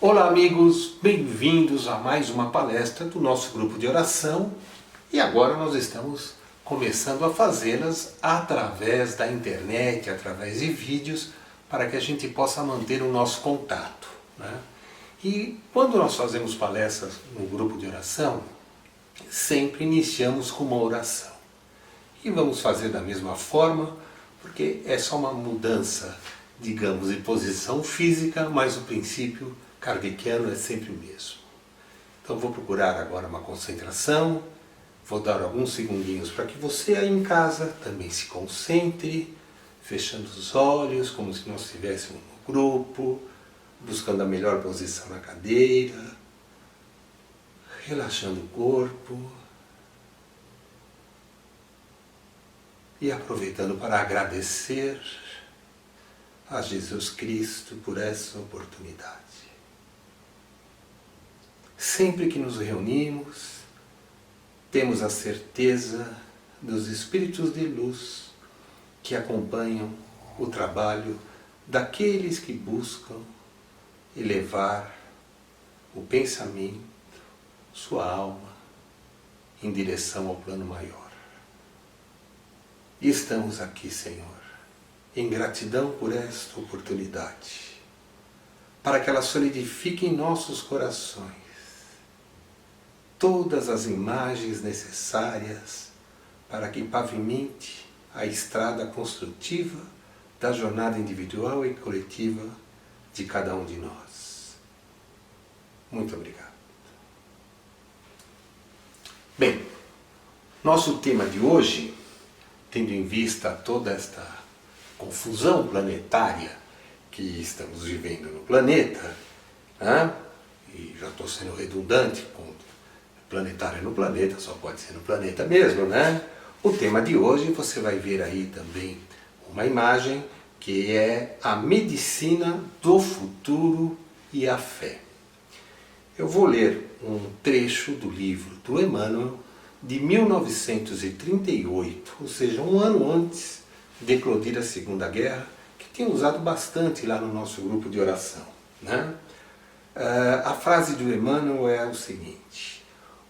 Olá amigos, bem-vindos a mais uma palestra do nosso grupo de oração e agora nós estamos começando a fazê-las através da internet, através de vídeos, para que a gente possa manter o nosso contato, né? E quando nós fazemos palestras no grupo de oração, sempre iniciamos com uma oração. E vamos fazer da mesma forma, porque é só uma mudança, digamos, de posição física, mas o princípio kardeciano é sempre o mesmo. Então vou procurar agora uma concentração, vou dar alguns segundinhos para que você aí em casa também se concentre, fechando os olhos, como se nós estivéssemos no grupo, buscando a melhor posição na cadeira, relaxando o corpo e aproveitando para agradecer a Jesus Cristo por essa oportunidade. Sempre que nos reunimos, temos a certeza dos espíritos de luz que acompanham o trabalho daqueles que buscam elevar o pensamento, sua alma, em direção ao plano maior. E estamos aqui, Senhor, em gratidão por esta oportunidade, para que ela solidifique em nossos corações todas as imagens necessárias para que pavimente a estrada construtiva da jornada individual e coletiva de cada um de nós. Muito obrigado. Bem, nosso tema de hoje, tendo em vista toda esta confusão planetária que estamos vivendo no planeta, né? E já estou sendo redundante com planetário no planeta, só pode ser no planeta mesmo, né? O tema de hoje, você vai ver aí também uma imagem que é a medicina do futuro e a fé. Eu vou ler um trecho do livro do Emmanuel de 1938, ou seja, um ano antes de eclodir a Segunda Guerra, que tem usado bastante lá no nosso grupo de oração, né? A frase do Emmanuel é o seguinte: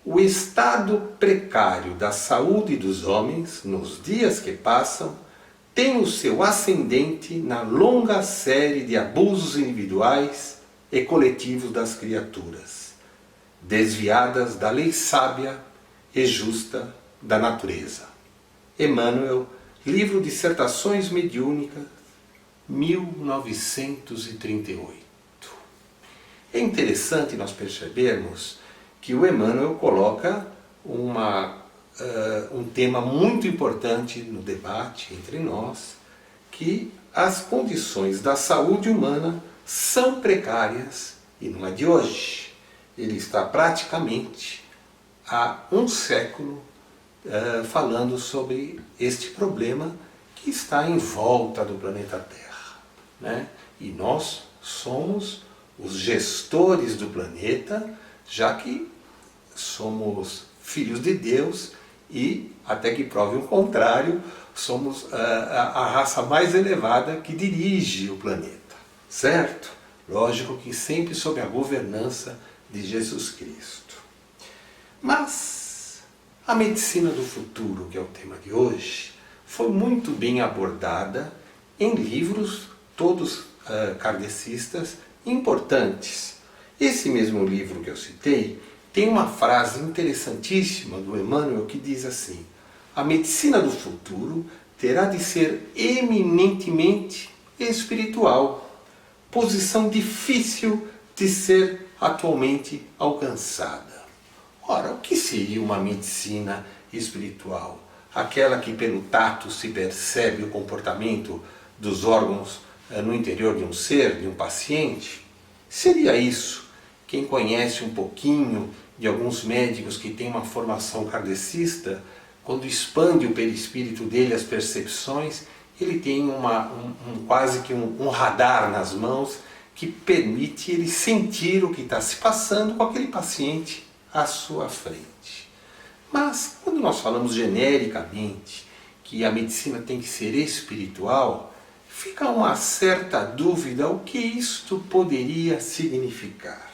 o estado precário da saúde dos homens, nos dias que passam, tem o seu ascendente na longa série de abusos individuais e coletivos das criaturas, desviadas da lei sábia e justa da natureza. Emmanuel, Livro Dissertações Mediúnicas, 1938. É interessante nós percebermos que o Emmanuel coloca um tema muito importante no debate entre nós, que as condições da saúde humana são precárias e não é de hoje. Ele está praticamente há um século falando sobre este problema que está em volta do planeta Terra, né? E nós somos os gestores do planeta, já que somos filhos de Deus e, até que prove o contrário, somos a raça mais elevada que dirige o planeta, certo? Lógico que sempre sob a governança de Jesus Cristo. Mas a medicina do futuro, que é o tema de hoje, foi muito bem abordada em livros, todos kardecistas, importantes. Esse mesmo livro que eu citei tem uma frase interessantíssima do Emmanuel que diz assim: a medicina do futuro terá de ser eminentemente espiritual, posição difícil de ser atualmente alcançada. Ora, o que seria uma medicina espiritual? Aquela que pelo tato se percebe o comportamento dos órgãos no interior de um ser, de um paciente? Seria isso? Quem conhece um pouquinho de alguns médicos que têm uma formação kardecista, quando expande o perispírito dele, as percepções, ele tem quase que um radar nas mãos que permite ele sentir o que está se passando com aquele paciente à sua frente. Mas quando nós falamos genericamente que a medicina tem que ser espiritual, fica uma certa dúvida o que isto poderia significar.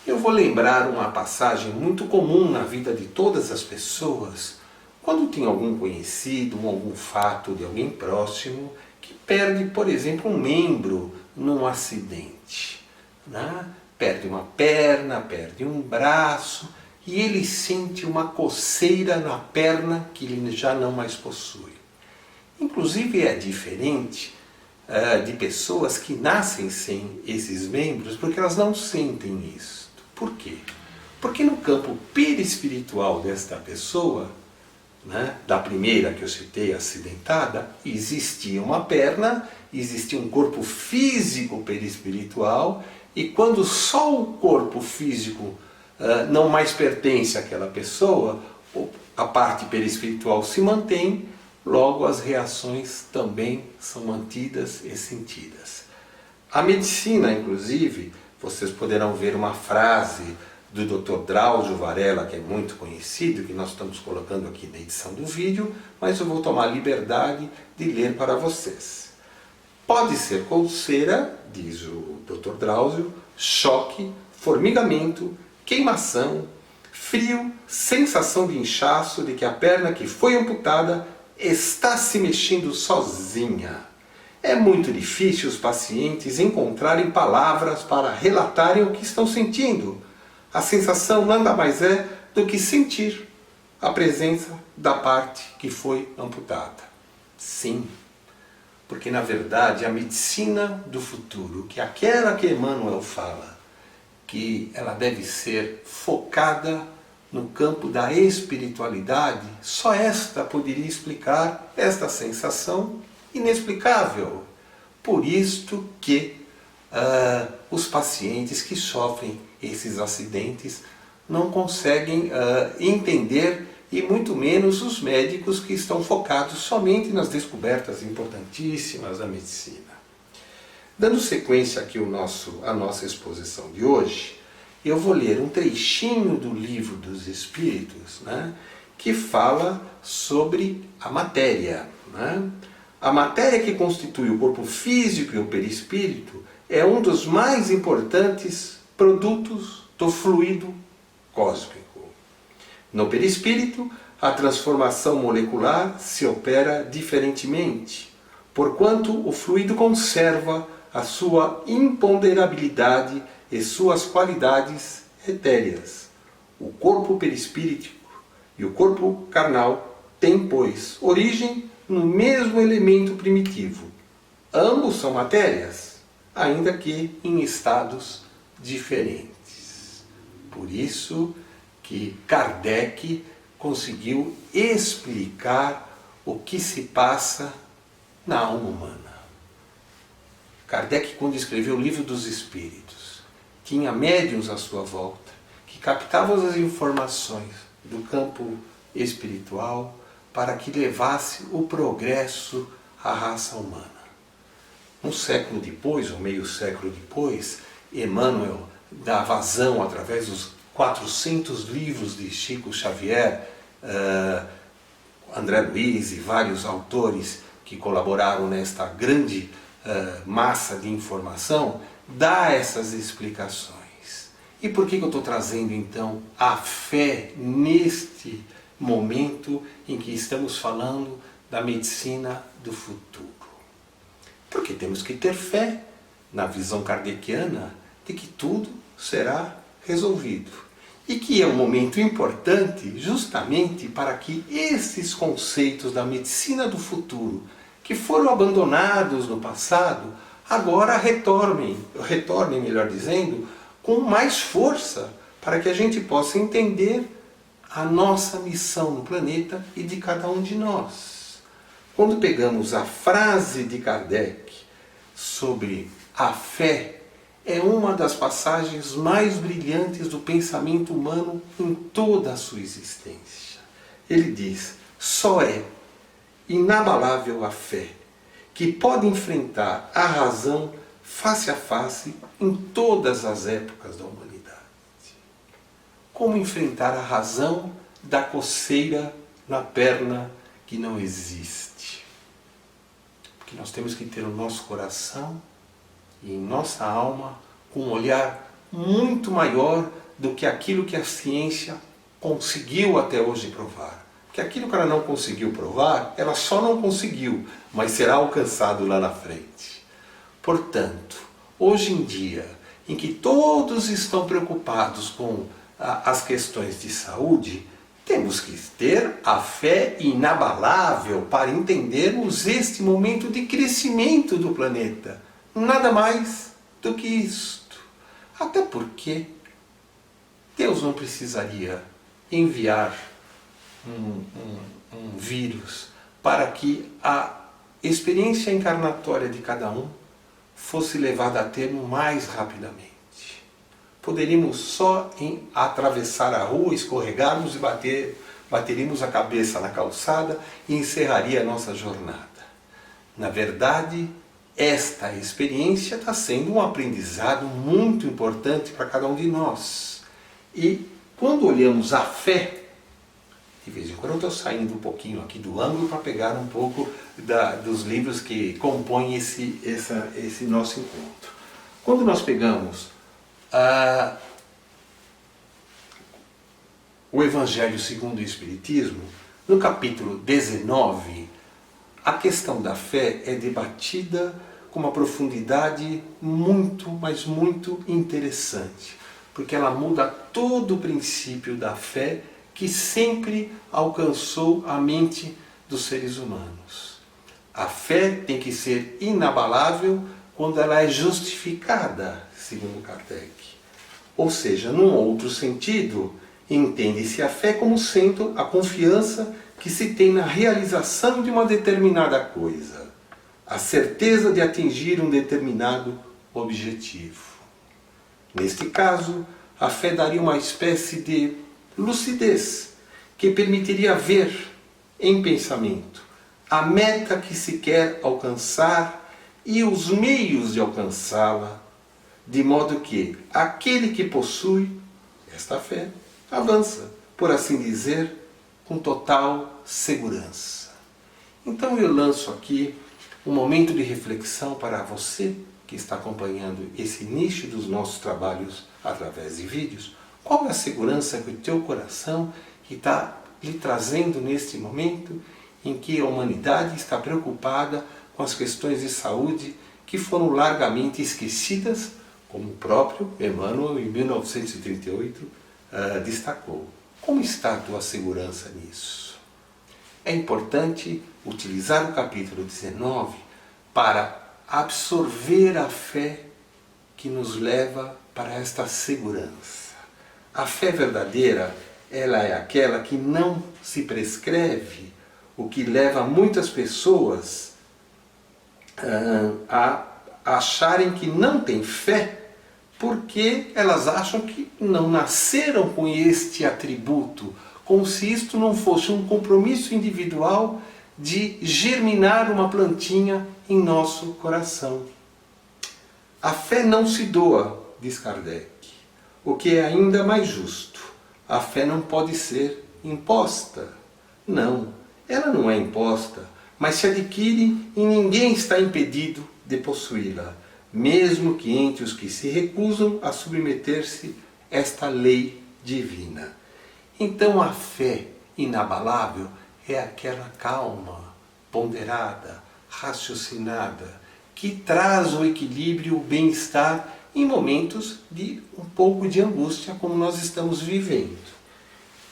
Eu vou lembrar uma passagem muito comum na vida de todas as pessoas, quando tem algum conhecido, algum fato de alguém próximo, que perde, por exemplo, um membro num acidente, né? Perde uma perna, perde um braço, e ele sente uma coceira na perna que ele já não mais possui. Inclusive é diferente de pessoas que nascem sem esses membros, porque elas não sentem isso. Por quê? Porque no campo perispiritual desta pessoa, né, da primeira que eu citei, acidentada, existia uma perna, existia um corpo físico perispiritual, e quando só o corpo físico não mais pertence àquela pessoa, a parte perispiritual se mantém, logo as reações também são mantidas e sentidas. A medicina, inclusive, vocês poderão ver uma frase do Dr. Drauzio Varela, que é muito conhecido, que nós estamos colocando aqui na edição do vídeo, mas eu vou tomar a liberdade de ler para vocês. Pode ser coceira, diz o Dr. Drauzio, choque, formigamento, queimação, frio, sensação de inchaço de que a perna que foi amputada está se mexendo sozinha. É muito difícil os pacientes encontrarem palavras para relatarem o que estão sentindo. A sensação nada mais é do que sentir a presença da parte que foi amputada. Sim, porque na verdade a medicina do futuro, que é aquela que Emmanuel fala, que ela deve ser focada no campo da espiritualidade, só esta poderia explicar esta sensação inexplicável. Por isto que os pacientes que sofrem esses acidentes não conseguem entender, e muito menos os médicos que estão focados somente nas descobertas importantíssimas da medicina. Dando sequência aqui à nossa exposição de hoje, eu vou ler um trechinho do Livro dos Espíritos, né, que fala sobre a matéria, né? A matéria que constitui o corpo físico e o perispírito é um dos mais importantes produtos do fluido cósmico. No perispírito, a transformação molecular se opera diferentemente, porquanto o fluido conserva a sua imponderabilidade e suas qualidades etéreas. O corpo perispíritico e o corpo carnal têm, pois, origem no mesmo elemento primitivo. Ambos são matérias, ainda que em estados diferentes. Por isso que Kardec conseguiu explicar o que se passa na alma humana. Kardec, quando escreveu o Livro dos Espíritos, tinha médiuns à sua volta que captavam as informações do campo espiritual para que levasse o progresso à raça humana. Um século depois, ou meio século depois, Emmanuel dá vazão através dos 400 livros de Chico Xavier, André Luiz e vários autores que colaboraram nesta grande massa de informação, dá essas explicações. E por que eu estou trazendo então a fé neste momento em que estamos falando da medicina do futuro? Porque temos que ter fé na visão kardeciana de que tudo será resolvido. E que é um momento importante justamente para que esses conceitos da medicina do futuro, que foram abandonados no passado, agora retornem, melhor dizendo, com mais força, para que a gente possa entender a nossa missão no planeta e de cada um de nós. Quando pegamos a frase de Kardec sobre a fé, é uma das passagens mais brilhantes do pensamento humano em toda a sua existência. Ele diz: só é inabalável a fé, que pode enfrentar a razão face a face em todas as épocas da humanidade. Como enfrentar a razão da coceira na perna que não existe? que nós temos que ter o nosso coração e em nossa alma com um olhar muito maior do que aquilo que a ciência conseguiu até hoje provar. Porque aquilo que ela não conseguiu provar, ela só não conseguiu, mas será alcançado lá na frente. Portanto, hoje em dia, em que todos estão preocupados com as questões de saúde, temos que ter a fé inabalável para entendermos este momento de crescimento do planeta. Nada mais do que isto. Até porque Deus não precisaria enviar um vírus para que a experiência encarnatória de cada um fosse levada a termo mais rapidamente. Poderíamos só atravessar a rua, escorregarmos e bateríamos a cabeça na calçada e encerraria a nossa jornada. Na verdade, esta experiência está sendo um aprendizado muito importante para cada um de nós. E quando olhamos a fé, de vez em quando eu estou saindo um pouquinho aqui do ângulo para pegar um pouco dos livros que compõem esse nosso encontro. Quando nós pegamos o Evangelho segundo o Espiritismo, no capítulo 19, a questão da fé é debatida com uma profundidade muito, mas muito interessante, porque ela muda todo o princípio da fé que sempre alcançou a mente dos seres humanos. A fé tem que ser inabalável quando ela é justificada, segundo Kardec. Ou seja, num outro sentido, entende-se a fé como sendo a confiança que se tem na realização de uma determinada coisa, a certeza de atingir um determinado objetivo. Neste caso, a fé daria uma espécie de lucidez que permitiria ver em pensamento a meta que se quer alcançar e os meios de alcançá-la, de modo que aquele que possui esta fé avança, por assim dizer, com total segurança. Então eu lanço aqui um momento de reflexão para você que está acompanhando esse início dos nossos trabalhos através de vídeos. Qual é a segurança que o teu coração está lhe trazendo neste momento em que a humanidade está preocupada com as questões de saúde que foram largamente esquecidas, como o próprio Emmanuel, em 1938, destacou? Como está a tua segurança nisso? É importante utilizar o capítulo 19 para absorver a fé que nos leva para esta segurança. A fé verdadeira, ela é aquela que não se prescreve, o que leva muitas pessoas a acharem que não têm fé, porque elas acham que não nasceram com este atributo, como se isto não fosse um compromisso individual de germinar uma plantinha em nosso coração. A fé não se doa, diz Kardec, o que é ainda mais justo. A fé não pode ser imposta. Não, ela não é imposta, mas se adquire e ninguém está impedido de possuí-la, mesmo que entre os que se recusam a submeter-se a esta lei divina. Então a fé inabalável é aquela calma, ponderada, raciocinada, que traz o equilíbrio, o bem-estar em momentos de um pouco de angústia como nós estamos vivendo.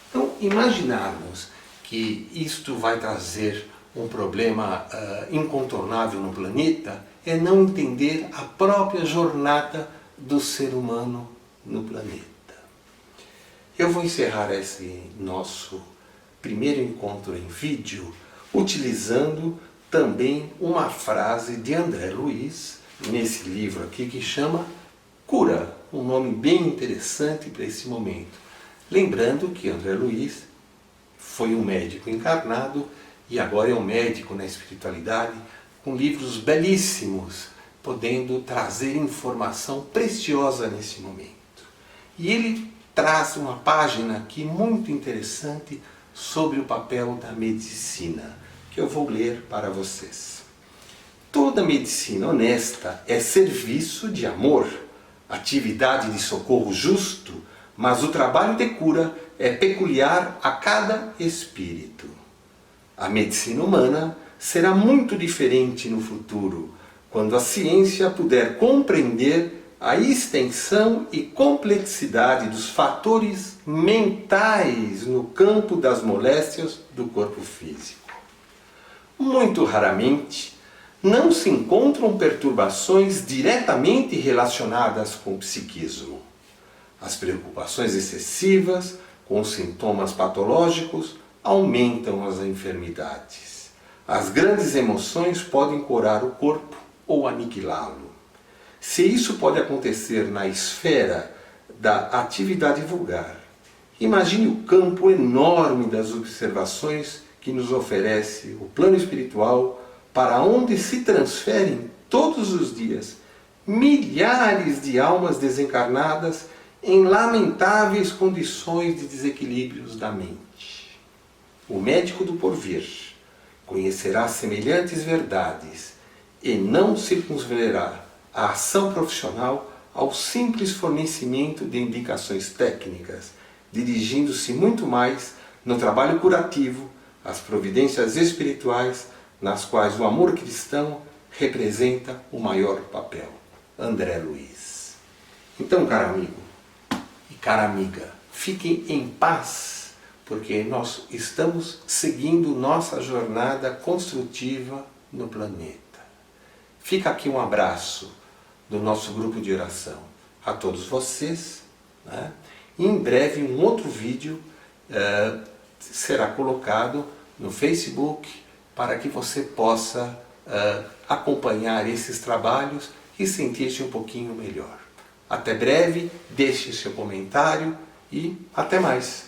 Então, imaginarmos que isto vai trazer um problema incontornável no planeta é não entender a própria jornada do ser humano no planeta. Eu vou encerrar esse nosso primeiro encontro em vídeo utilizando também uma frase de André Luiz, nesse livro aqui que chama Cura, um nome bem interessante para esse momento. Lembrando que André Luiz foi um médico encarnado e agora é um médico na espiritualidade, com livros belíssimos, podendo trazer informação preciosa nesse momento. E ele traz uma página aqui muito interessante sobre o papel da medicina, que eu vou ler para vocês. toda medicina honesta é serviço de amor, atividade de socorro justo, mas o trabalho de cura é peculiar a cada espírito. A medicina humana será muito diferente no futuro, quando a ciência puder compreender a extensão e complexidade dos fatores mentais no campo das moléstias do corpo físico. Muito raramente, não se encontram perturbações diretamente relacionadas com o psiquismo. As preocupações excessivas com sintomas patológicos aumentam as enfermidades. As grandes emoções podem curar o corpo ou aniquilá-lo. Se isso pode acontecer na esfera da atividade vulgar, imagine o campo enorme das observações que nos oferece o plano espiritual, para onde se transferem todos os dias milhares de almas desencarnadas em lamentáveis condições de desequilíbrios da mente. O médico do porvir conhecerá semelhantes verdades e não circunscreverá a ação profissional ao simples fornecimento de indicações técnicas, dirigindo-se muito mais no trabalho curativo, às providências espirituais, nas quais o amor cristão representa o maior papel. André Luiz. Então, caro amigo e cara amiga, fiquem em paz, porque nós estamos seguindo nossa jornada construtiva no planeta. Fica aqui um abraço do nosso grupo de oração a todos vocês, né? E em breve um outro vídeo será colocado no Facebook para que você possa acompanhar esses trabalhos e sentir-se um pouquinho melhor. Até breve, deixe seu comentário e até mais!